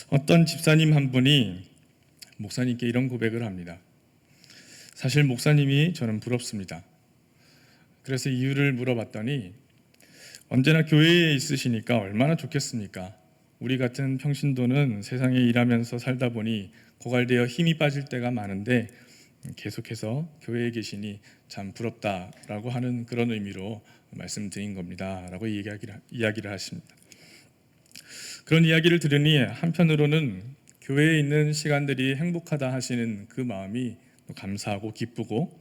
어떤 집사님 한 분이 목사님께 이런 고백을 합니다. 사실 목사님이 저는 부럽습니다. 그래서 이유를 물어봤더니 언제나 교회에 있으시니까 얼마나 좋겠습니까? 우리 같은 평신도는 세상에 일하면서 살다 보니 고갈되어 힘이 빠질 때가 많은데 계속해서 교회에 계시니 참 부럽다라고 하는 그런 의미로 말씀드린 겁니다 라고 이야기를 하십니다. 그런 이야기를 들으니 한편으로는 교회에 있는 시간들이 행복하다 하시는 그 마음이 감사하고 기쁘고,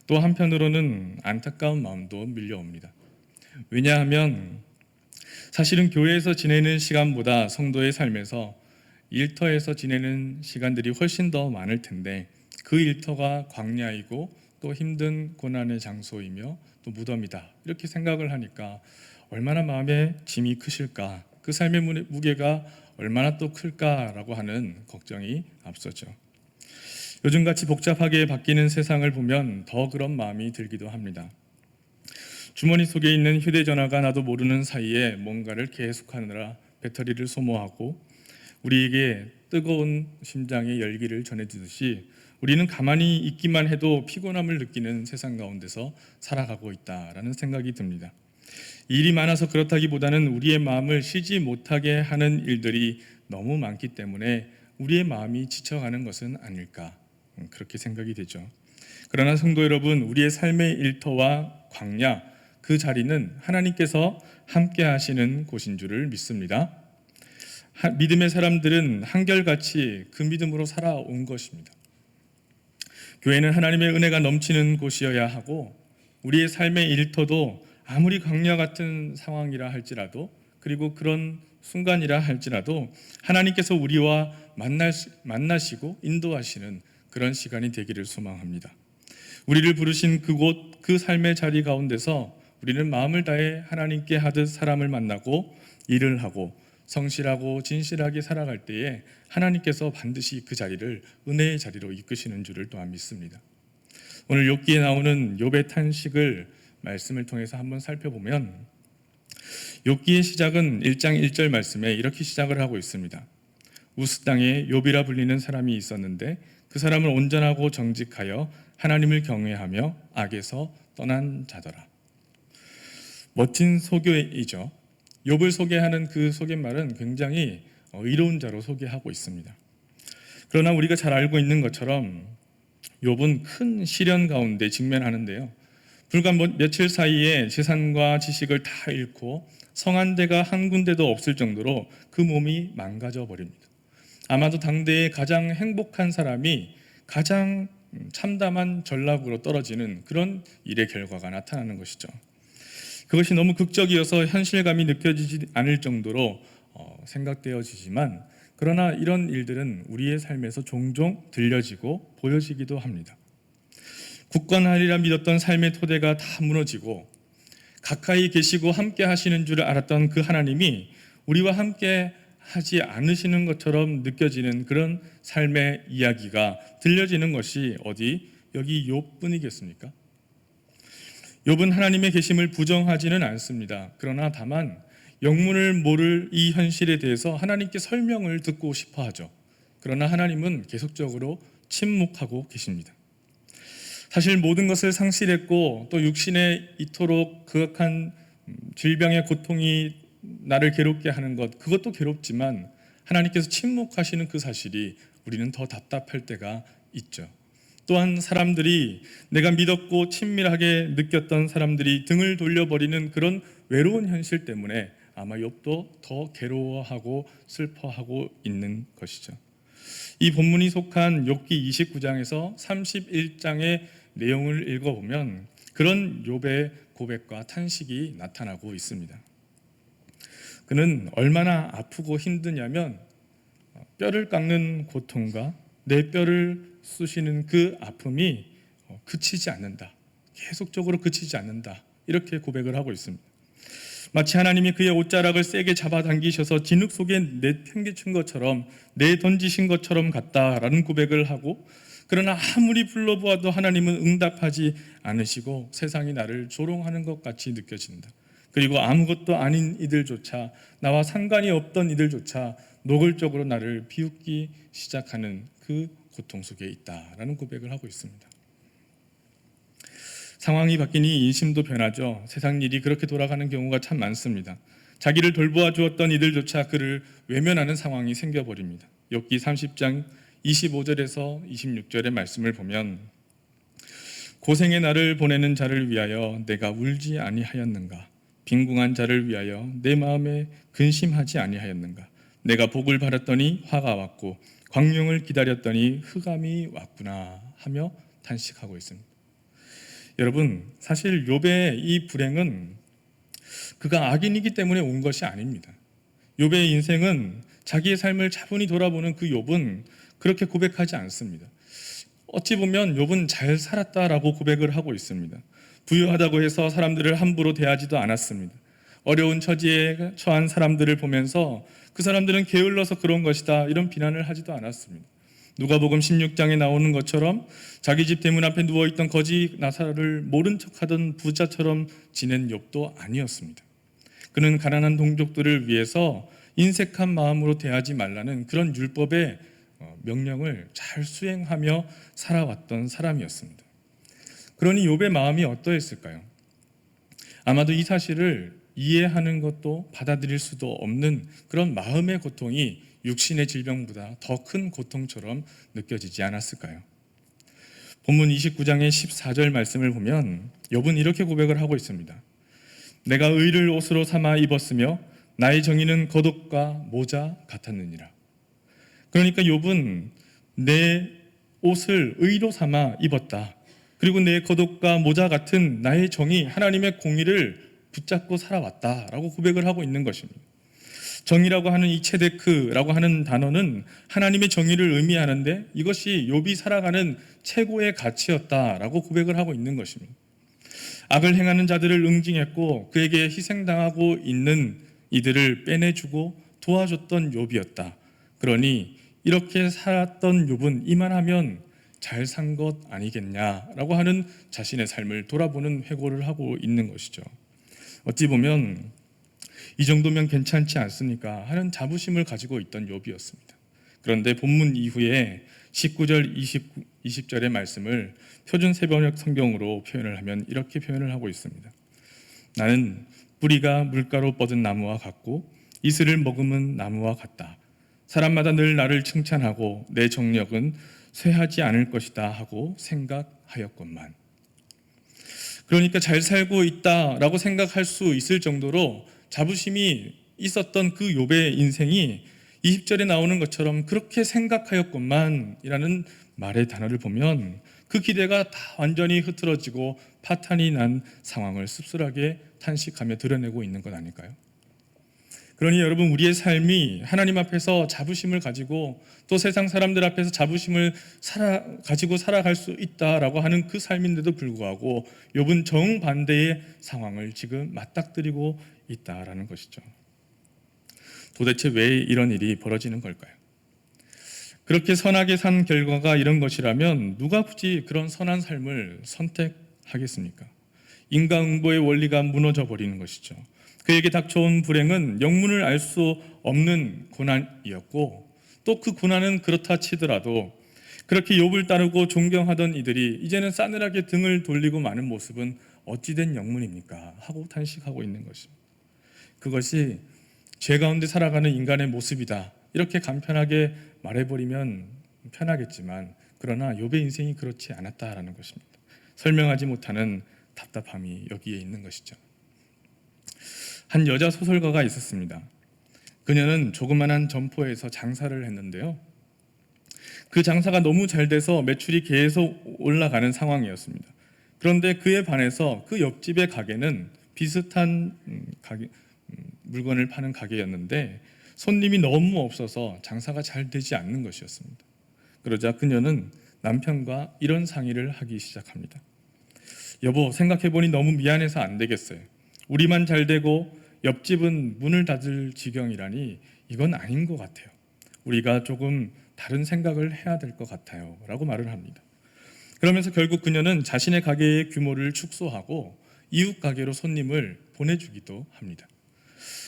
또 한편으로는 안타까운 마음도 밀려옵니다. 왜냐하면 사실은 교회에서 지내는 시간보다 성도의 삶에서 일터에서 지내는 시간들이 훨씬 더 많을 텐데, 그 일터가 광야이고 또 힘든 고난의 장소이며 또 무덤이다 이렇게 생각을 하니까 얼마나 마음에 짐이 크실까, 그 삶의 무게가 얼마나 또 클까라고 하는 걱정이 앞서죠. 요즘같이 복잡하게 바뀌는 세상을 보면 더 그런 마음이 들기도 합니다. 주머니 속에 있는 휴대전화가 나도 모르는 사이에 뭔가를 계속하느라 배터리를 소모하고 우리에게 뜨거운 심장의 열기를 전해주듯이 우리는 가만히 있기만 해도 피곤함을 느끼는 세상 가운데서 살아가고 있다라는 생각이 듭니다. 일이 많아서 그렇다기보다는 우리의 마음을 쉬지 못하게 하는 일들이 너무 많기 때문에 우리의 마음이 지쳐가는 것은 아닐까, 그렇게 생각이 되죠. 그러나 성도 여러분, 우리의 삶의 일터와 광야, 그 자리는 하나님께서 함께 하시는 곳인 줄을 믿습니다. 믿음의 사람들은 한결같이 그 믿음으로 살아온 것입니다. 교회는 하나님의 은혜가 넘치는 곳이어야 하고, 우리의 삶의 일터도 아무리 광야 같은 상황이라 할지라도, 그리고 그런 순간이라 할지라도 하나님께서 우리와 만나시고 인도하시는 그런 시간이 되기를 소망합니다. 우리를 부르신 그곳, 그 삶의 자리 가운데서 우리는 마음을 다해 하나님께 하듯 사람을 만나고 일을 하고 성실하고 진실하게 살아갈 때에 하나님께서 반드시 그 자리를 은혜의 자리로 이끄시는 줄을 또한 믿습니다. 오늘 욥기에 나오는 욥의 탄식을 말씀을 통해서 한번 살펴보면, 욥기의 시작은 1장 1절 말씀에 이렇게 시작을 하고 있습니다. 우스 땅에 욥이라 불리는 사람이 있었는데 그 사람은 온전하고 정직하여 하나님을 경외하며 악에서 떠난 자더라. 멋진 소개이죠. 욥을 소개하는 그 소개말은 굉장히 의로운 자로 소개하고 있습니다. 그러나 우리가 잘 알고 있는 것처럼 욥은 큰 시련 가운데 직면하는데요. 불과 며칠 사이에 재산과 지식을 다 잃고 성한 데가 한 군데도 없을 정도로 그 몸이 망가져 버립니다. 아마도 당대의 가장 행복한 사람이 가장 참담한 전락으로 떨어지는 그런 일의 결과가 나타나는 것이죠. 그것이 너무 극적이어서 현실감이 느껴지지 않을 정도로 생각되어지지만, 그러나 이런 일들은 우리의 삶에서 종종 들려지고 보여지기도 합니다. 굳건하리라 믿었던 삶의 토대가 다 무너지고 가까이 계시고 함께 하시는 줄 알았던 그 하나님이 우리와 함께 하지 않으시는 것처럼 느껴지는 그런 삶의 이야기가 들려지는 것이 어디 여기 욥뿐이겠습니까? 욥은 하나님의 계심을 부정하지는 않습니다. 그러나 다만 영문을 모를 이 현실에 대해서 하나님께 설명을 듣고 싶어 하죠. 그러나 하나님은 계속적으로 침묵하고 계십니다. 사실 모든 것을 상실했고 또 육신에 이토록 극악한 질병의 고통이 나를 괴롭게 하는 것, 그것도 괴롭지만 하나님께서 침묵하시는 그 사실이 우리는 더 답답할 때가 있죠. 또한 사람들이, 내가 믿었고 친밀하게 느꼈던 사람들이 등을 돌려버리는 그런 외로운 현실 때문에 아마 욥도 더 괴로워하고 슬퍼하고 있는 것이죠. 이 본문이 속한 욥기 29장에서 31장의 내용을 읽어보면 그런 욥의 고백과 탄식이 나타나고 있습니다. 그는 얼마나 아프고 힘드냐면 뼈를 깎는 고통과 내 뼈를 쑤시는 그 아픔이 그치지 않는다. 계속적으로 그치지 않는다. 이렇게 고백을 하고 있습니다. 마치 하나님이 그의 옷자락을 세게 잡아당기셔서 진흙 속에 내팽개친 것처럼, 내던지신 것처럼 같다라는 고백을 하고, 그러나 아무리 불러보아도 하나님은 응답하지 않으시고 세상이 나를 조롱하는 것 같이 느껴진다. 그리고 아무것도 아닌 이들조차, 나와 상관이 없던 이들조차 노골적으로 나를 비웃기 시작하는 그 고통 속에 있다라는 고백을 하고 있습니다. 상황이 바뀌니 인심도 변하죠. 세상 일이 그렇게 돌아가는 경우가 참 많습니다. 자기를 돌보아 주었던 이들조차 그를 외면하는 상황이 생겨버립니다. 욥기 30장 25절에서 26절의 말씀을 보면, 고생의 나를 보내는 자를 위하여 내가 울지 아니하였는가? 빈궁한 자를 위하여 내 마음에 근심하지 아니하였는가? 내가 복을 바랐더니 화가 왔고 광명을 기다렸더니 흑암이 왔구나 하며 탄식하고 있습니다. 여러분, 사실 욥의 이 불행은 그가 악인이기 때문에 온 것이 아닙니다. 욥의 인생은, 자기의 삶을 차분히 돌아보는 그 욥은 그렇게 고백하지 않습니다. 어찌 보면 욥은 잘 살았다라고 고백을 하고 있습니다. 부유하다고 해서 사람들을 함부로 대하지도 않았습니다. 어려운 처지에 처한 사람들을 보면서 그 사람들은 게을러서 그런 것이다 이런 비난을 하지도 않았습니다. 누가복음 16장에 나오는 것처럼 자기 집 대문 앞에 누워있던 거지 나사를 모른 척하던 부자처럼 지낸 욥도 아니었습니다. 그는 가난한 동족들을 위해서 인색한 마음으로 대하지 말라는 그런 율법의 명령을 잘 수행하며 살아왔던 사람이었습니다. 그러니 욥의 마음이 어떠했을까요? 아마도 이 사실을 이해하는 것도 받아들일 수도 없는 그런 마음의 고통이 육신의 질병보다 더 큰 고통처럼 느껴지지 않았을까요? 본문 29장의 14절 말씀을 보면 욥은 이렇게 고백을 하고 있습니다. 내가 의를 옷으로 삼아 입었으며 나의 정의는 겉옷과 모자 같았느니라. 그러니까 욥은 내 옷을 의로 삼아 입었다. 그리고 내 겉옷과 모자 같은 나의 정의, 하나님의 공의를 붙잡고 살아왔다라고 고백을 하고 있는 것입니다. 정의라고 하는 이 체데크라고 하는 단어는 하나님의 정의를 의미하는데 이것이 욥이 살아가는 최고의 가치였다라고 고백을 하고 있는 것입니다. 악을 행하는 자들을 응징했고 그에게 희생당하고 있는 이들을 빼내주고 도와줬던 욥이었다. 그러니 이렇게 살았던 욥은 이만하면 잘 산 것 아니겠냐라고 하는 자신의 삶을 돌아보는 회고를 하고 있는 것이죠. 어찌 보면 이 정도면 괜찮지 않습니까? 하는 자부심을 가지고 있던 욥이었습니다. 그런데 본문 이후에 19절, 20절의 말씀을 표준 세번역 성경으로 표현을 하면 이렇게 표현을 하고 있습니다. 나는 뿌리가 물가로 뻗은 나무와 같고 이슬을 머금은 나무와 같다. 사람마다 늘 나를 칭찬하고 내 정력은 쇠하지 않을 것이다 하고 생각하였건만. 그러니까 잘 살고 있다라고 생각할 수 있을 정도로 자부심이 있었던 그 욥의 인생이 20절에 나오는 것처럼 그렇게 생각하였건만이라는 말의 단어를 보면 그 기대가 다 완전히 흐트러지고 파탄이 난 상황을 씁쓸하게 탄식하며 드러내고 있는 것 아닐까요? 그러니 여러분, 우리의 삶이 하나님 앞에서 자부심을 가지고 또 세상 사람들 앞에서 자부심을 가지고 살아갈 수 있다라고 하는 그 삶인데도 불구하고 욥은 정반대의 상황을 지금 맞닥뜨리고 있다라는 것이죠. 도대체 왜 이런 일이 벌어지는 걸까요? 그렇게 선하게 산 결과가 이런 것이라면 누가 굳이 그런 선한 삶을 선택하겠습니까? 인과응보의 원리가 무너져 버리는 것이죠. 그에게 닥쳐온 불행은 영문을 알 수 없는 고난이었고 또 그 고난은 그렇다 치더라도 그렇게 욥을 따르고 존경하던 이들이 이제는 싸늘하게 등을 돌리고 마는 모습은 어찌된 영문입니까? 하고 탄식하고 있는 것입니다. 그것이 죄 가운데 살아가는 인간의 모습이다. 이렇게 간편하게 말해버리면 편하겠지만 그러나 욥의 인생이 그렇지 않았다라는 것입니다. 설명하지 못하는 답답함이 여기에 있는 것이죠. 한 여자 소설가가 있었습니다. 그녀는 조그만한 점포에서 장사를 했는데요. 그 장사가 너무 잘 돼서 매출이 계속 올라가는 상황이었습니다. 그런데 그에 반해서 그 옆집의 가게는 비슷한 물건을 파는 가게였는데 손님이 너무 없어서 장사가 잘 되지 않는 것이었습니다. 그러자 그녀는 남편과 이런 상의를 하기 시작합니다. 여보, 생각해보니 너무 미안해서 안 되겠어요. 우리만 잘 되고 옆집은 문을 닫을 지경이라니 이건 아닌 것 같아요. 우리가 조금 다른 생각을 해야 될 것 같아요 라고 말을 합니다. 그러면서 결국 그녀는 자신의 가게의 규모를 축소하고 이웃 가게로 손님을 보내주기도 합니다.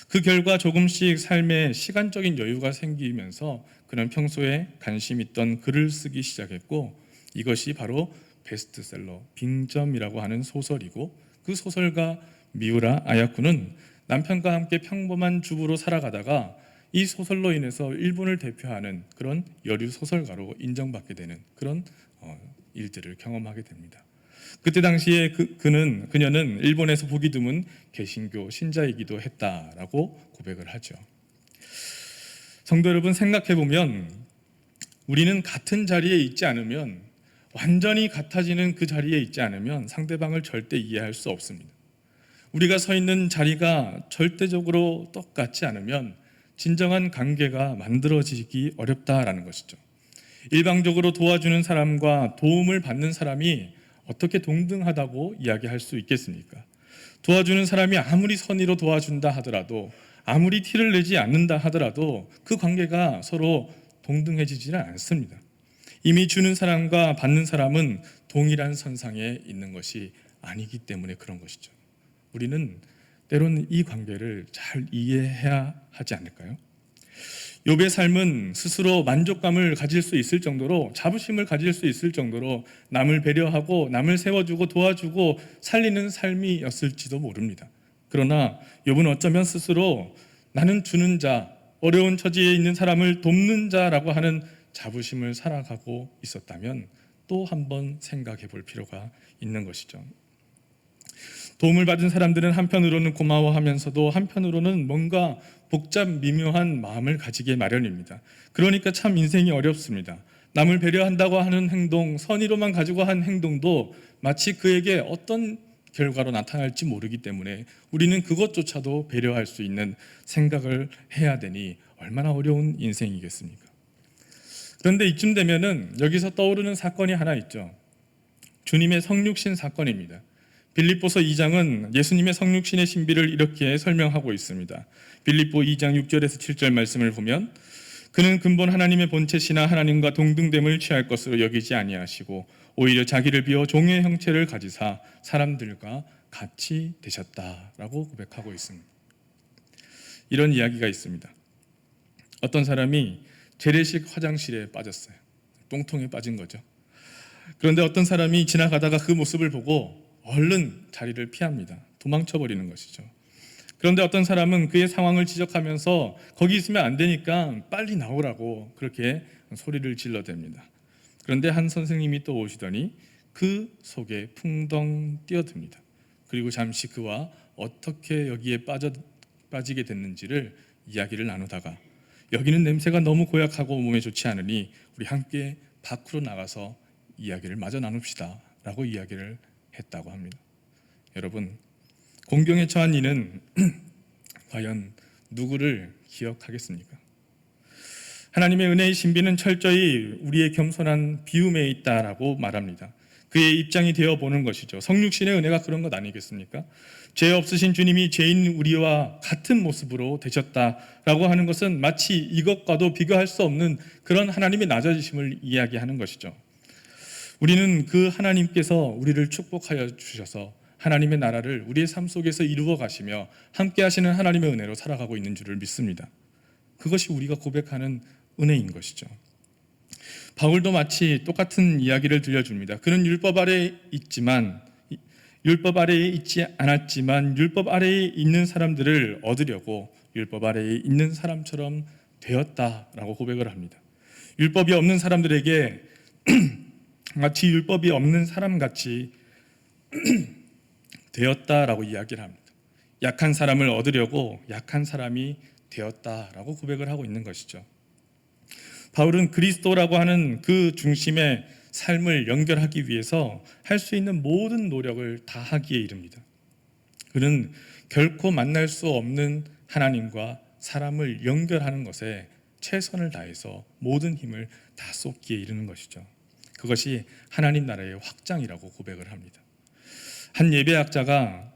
그 결과 조금씩 삶에 시간적인 여유가 생기면서 그는 평소에 관심 있던 글을 쓰기 시작했고, 이것이 바로 베스트셀러 빙점이라고 하는 소설이고, 그 소설가 미우라 아야쿠는 남편과 함께 평범한 주부로 살아가다가 이 소설로 인해서 일본을 대표하는 그런 여류 소설가로 인정받게 되는 그런 일들을 경험하게 됩니다. 그때 당시에 그녀는 일본에서 보기 드문 개신교 신자이기도 했다라고 고백을 하죠. 성도 여러분, 생각해 보면 우리는 같은 자리에 있지 않으면, 완전히 같아지는 그 자리에 있지 않으면 상대방을 절대 이해할 수 없습니다. 우리가 서 있는 자리가 절대적으로 똑같지 않으면 진정한 관계가 만들어지기 어렵다라는 것이죠. 일방적으로 도와주는 사람과 도움을 받는 사람이 어떻게 동등하다고 이야기할 수 있겠습니까? 도와주는 사람이 아무리 선의로 도와준다 하더라도, 아무리 티를 내지 않는다 하더라도 그 관계가 서로 동등해지지는 않습니다. 이미 주는 사람과 받는 사람은 동일한 선상에 있는 것이 아니기 때문에 그런 것이죠. 우리는 때로는 이 관계를 잘 이해해야 하지 않을까요? 욥의 삶은 스스로 만족감을 가질 수 있을 정도로, 자부심을 가질 수 있을 정도로 남을 배려하고 남을 세워주고 도와주고 살리는 삶이었을지도 모릅니다. 그러나 욥은 어쩌면 스스로 나는 주는 자, 어려운 처지에 있는 사람을 돕는 자라고 하는 자부심을 살아가고 있었다면 또 한 번 생각해 볼 필요가 있는 것이죠. 도움을 받은 사람들은 한편으로는 고마워하면서도 한편으로는 뭔가 복잡 미묘한 마음을 가지게 마련입니다. 그러니까 참 인생이 어렵습니다. 남을 배려한다고 하는 행동, 선의로만 가지고 한 행동도 마치 그에게 어떤 결과로 나타날지 모르기 때문에 우리는 그것조차도 배려할 수 있는 생각을 해야 되니 얼마나 어려운 인생이겠습니까? 그런데 이쯤 되면은 여기서 떠오르는 사건이 하나 있죠. 주님의 성육신 사건입니다. 빌립보서 2장은 예수님의 성육신의 신비를 이렇게 설명하고 있습니다. 빌립보 2장 6절에서 7절 말씀을 보면, 그는 근본 하나님의 본체시나 하나님과 동등됨을 취할 것으로 여기지 아니하시고 오히려 자기를 비워 종의 형체를 가지사 사람들과 같이 되셨다라고 고백하고 있습니다. 이런 이야기가 있습니다. 어떤 사람이 재래식 화장실에 빠졌어요. 똥통에 빠진 거죠. 그런데 어떤 사람이 지나가다가 그 모습을 보고 얼른 자리를 피합니다. 도망쳐버리는 것이죠. 그런데 어떤 사람은 그의 상황을 지적하면서 거기 있으면 안 되니까 빨리 나오라고 그렇게 소리를 질러댑니다. 그런데 한 선생님이 또 오시더니 그 속에 풍덩 뛰어듭니다. 그리고 잠시 그와 어떻게 여기에 빠지게 됐는지를 이야기를 나누다가, 여기는 냄새가 너무 고약하고 몸에 좋지 않으니 우리 함께 밖으로 나가서 이야기를 마저 나눕시다 라고 이야기를 했다고 합니다. 여러분, 공경에 처한 이는 과연 누구를 기억하겠습니까? 하나님의 은혜의 신비는 철저히 우리의 겸손한 비움에 있다라고 말합니다. 그의 입장이 되어보는 것이죠. 성육신의 은혜가 그런 것 아니겠습니까? 죄 없으신 주님이 죄인 우리와 같은 모습으로 되셨다라고 하는 것은 마치 이것과도 비교할 수 없는 그런 하나님의 낮아지심을 이야기하는 것이죠. 우리는 그 하나님께서 우리를 축복하여 주셔서 하나님의 나라를 우리의 삶 속에서 이루어 가시며 함께 하시는 하나님의 은혜로 살아가고 있는 줄을 믿습니다. 그것이 우리가 고백하는 은혜인 것이죠. 바울도 마치 똑같은 이야기를 들려줍니다. 그는 율법 아래에 있지 않았지만 율법 아래에 있는 사람들을 얻으려고 율법 아래에 있는 사람처럼 되었다라고 고백을 합니다. 율법이 없는 사람들에게 마치 율법이 없는 사람같이 되었다라고 이야기를 합니다. 약한 사람을 얻으려고 약한 사람이 되었다라고 고백을 하고 있는 것이죠. 바울은 그리스도라고 하는 그 중심의 삶을 연결하기 위해서 할 수 있는 모든 노력을 다하기에 이릅니다. 그는 결코 만날 수 없는 하나님과 사람을 연결하는 것에 최선을 다해서 모든 힘을 다 쏟기에 이르는 것이죠. 그것이 하나님 나라의 확장이라고 고백을 합니다. 한 예배학자가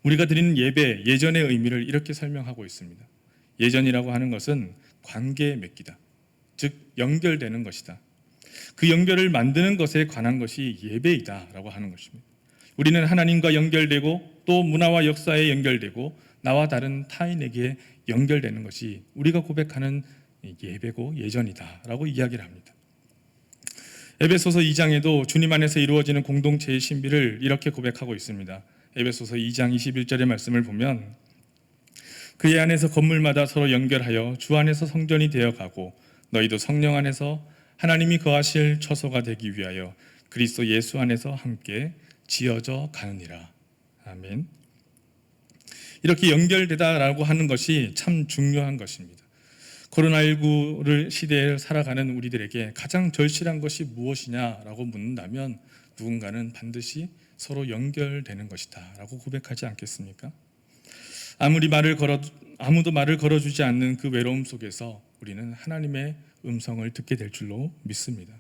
우리가 드리는 예배, 예전의 의미를 이렇게 설명하고 있습니다. 예전이라고 하는 것은 관계에 맺기다. 즉 연결되는 것이다. 그 연결을 만드는 것에 관한 것이 예배이다 라고 하는 것입니다. 우리는 하나님과 연결되고 또 문화와 역사에 연결되고 나와 다른 타인에게 연결되는 것이 우리가 고백하는 예배고 예전이다라고 이야기를 합니다. 에베소서 2장에도 주님 안에서 이루어지는 공동체의 신비를 이렇게 고백하고 있습니다. 에베소서 2장 21절의 말씀을 보면 그의 안에서 건물마다 서로 연결하여 주 안에서 성전이 되어가고 너희도 성령 안에서 하나님이 거하실 처소가 되기 위하여 그리스도 예수 안에서 함께 지어져 가느니라. 아멘. 이렇게 연결되다라고 하는 것이 참 중요한 것입니다. 코로나19를 시대에 살아가는 우리들에게 가장 절실한 것이 무엇이냐라고 묻는다면 누군가는 반드시 서로 연결되는 것이다 라고 고백하지 않겠습니까? 아무도 말을 걸어주지 않는 그 외로움 속에서 우리는 하나님의 음성을 듣게 될 줄로 믿습니다.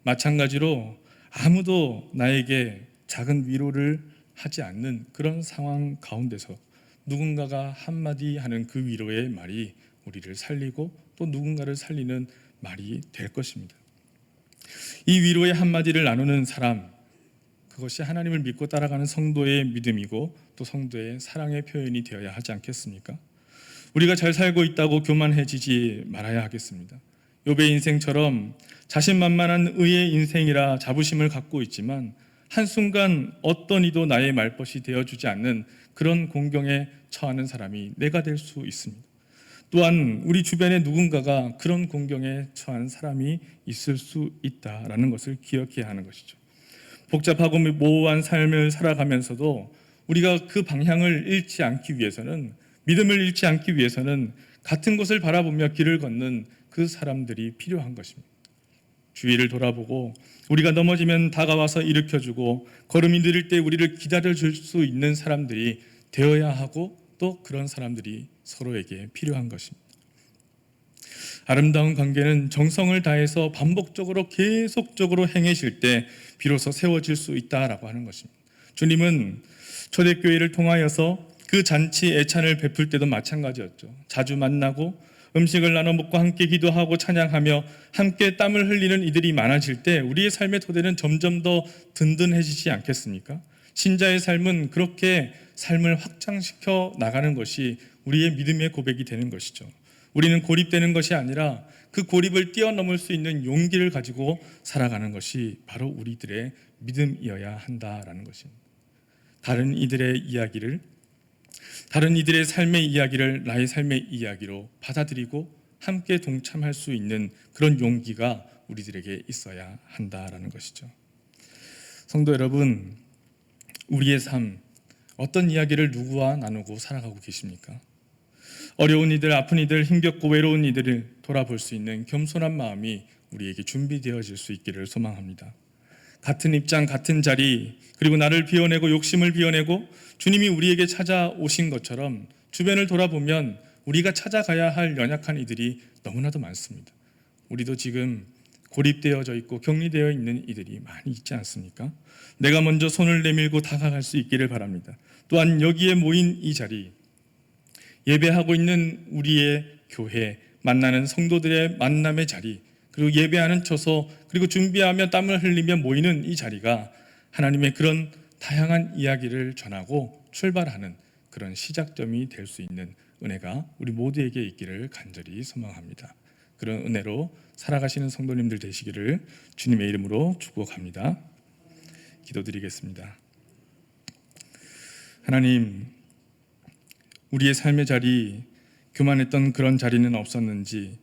마찬가지로 아무도 나에게 작은 위로를 하지 않는 그런 상황 가운데서 누군가가 한마디 하는 그 위로의 말이 우리를 살리고 또 누군가를 살리는 말이 될 것입니다. 이 위로의 한마디를 나누는 사람, 그것이 하나님을 믿고 따라가는 성도의 믿음이고 또 성도의 사랑의 표현이 되어야 하지 않겠습니까? 우리가 잘 살고 있다고 교만해지지 말아야 하겠습니다. 욥의 인생처럼 자신만만한 의의 인생이라 자부심을 갖고 있지만 한순간 어떤 이도 나의 말벗이 되어주지 않는 그런 공경에 처하는 사람이 내가 될 수 있습니다. 또한 우리 주변에 누군가가 그런 공경에 처한 사람이 있을 수 있다라는 것을 기억해야 하는 것이죠. 복잡하고 모호한 삶을 살아가면서도 우리가 그 방향을 잃지 않기 위해서는, 믿음을 잃지 않기 위해서는 같은 곳을 바라보며 길을 걷는 그 사람들이 필요한 것입니다. 주위를 돌아보고 우리가 넘어지면 다가와서 일으켜주고 걸음이 느릴 때 우리를 기다려줄 수 있는 사람들이 되어야 하고 또 그런 사람들이 서로에게 필요한 것입니다. 아름다운 관계는 정성을 다해서 반복적으로 계속적으로 행해질 때 비로소 세워질 수 있다라고 하는 것입니다. 주님은 초대교회를 통하여서 그 잔치 애찬을 베풀 때도 마찬가지였죠. 자주 만나고 음식을 나눠 먹고 함께 기도하고 찬양하며 함께 땀을 흘리는 이들이 많아질 때 우리의 삶의 토대는 점점 더 든든해지지 않겠습니까? 신자의 삶은 그렇게 삶을 확장시켜 나가는 것이 우리의 믿음의 고백이 되는 것이죠. 우리는 고립되는 것이 아니라 그 고립을 뛰어넘을 수 있는 용기를 가지고 살아가는 것이 바로 우리들의 믿음이어야 한다라는 것입니다. 다른 이들의 삶의 이야기를 나의 삶의 이야기로 받아들이고 함께 동참할 수 있는 그런 용기가 우리들에게 있어야 한다라는 것이죠. 성도 여러분, 우리의 삶, 어떤 이야기를 누구와 나누고 살아가고 계십니까? 어려운 이들, 아픈 이들, 힘겹고 외로운 이들을 돌아볼 수 있는 겸손한 마음이 우리에게 준비되어질 수 있기를 소망합니다. 같은 입장, 같은 자리, 그리고 나를 비워내고 욕심을 비워내고 주님이 우리에게 찾아오신 것처럼 주변을 돌아보면 우리가 찾아가야 할 연약한 이들이 너무나도 많습니다. 우리도 지금 고립되어져 있고 격리되어 있는 이들이 많이 있지 않습니까? 내가 먼저 손을 내밀고 다가갈 수 있기를 바랍니다. 또한 여기에 모인 이 자리, 예배하고 있는 우리의 교회, 만나는 성도들의 만남의 자리, 그리고 예배하는 처소, 그리고 준비하며 땀을 흘리며 모이는 이 자리가 하나님의 그런 다양한 이야기를 전하고 출발하는 그런 시작점이 될 수 있는 은혜가 우리 모두에게 있기를 간절히 소망합니다. 그런 은혜로 살아가시는 성도님들 되시기를 주님의 이름으로 축복합니다. 기도드리겠습니다. 하나님, 우리의 삶의 자리, 교만했던 그런 자리는 없었는지,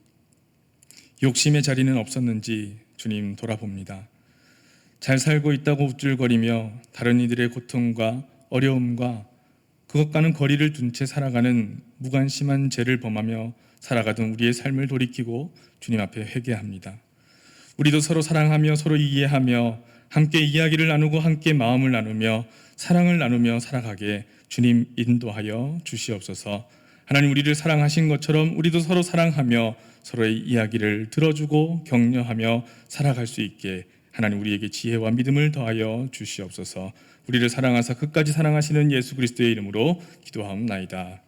욕심의 자리는 없었는지 주님 돌아봅니다. 잘 살고 있다고 우쭐거리며 다른 이들의 고통과 어려움과 그것과는 거리를 둔 채 살아가는 무관심한 죄를 범하며 살아가던 우리의 삶을 돌이키고 주님 앞에 회개합니다. 우리도 서로 사랑하며 서로 이해하며 함께 이야기를 나누고 함께 마음을 나누며 사랑을 나누며 살아가게 주님 인도하여 주시옵소서. 하나님, 우리를 사랑하신 것처럼 우리도 서로 사랑하며 서로의 이야기를 들어주고 격려하며 살아갈 수 있게 하나님 우리에게 지혜와 믿음을 더하여 주시옵소서. 우리를 사랑하사 끝까지 사랑하시는 예수 그리스도의 이름으로 기도하옵나이다.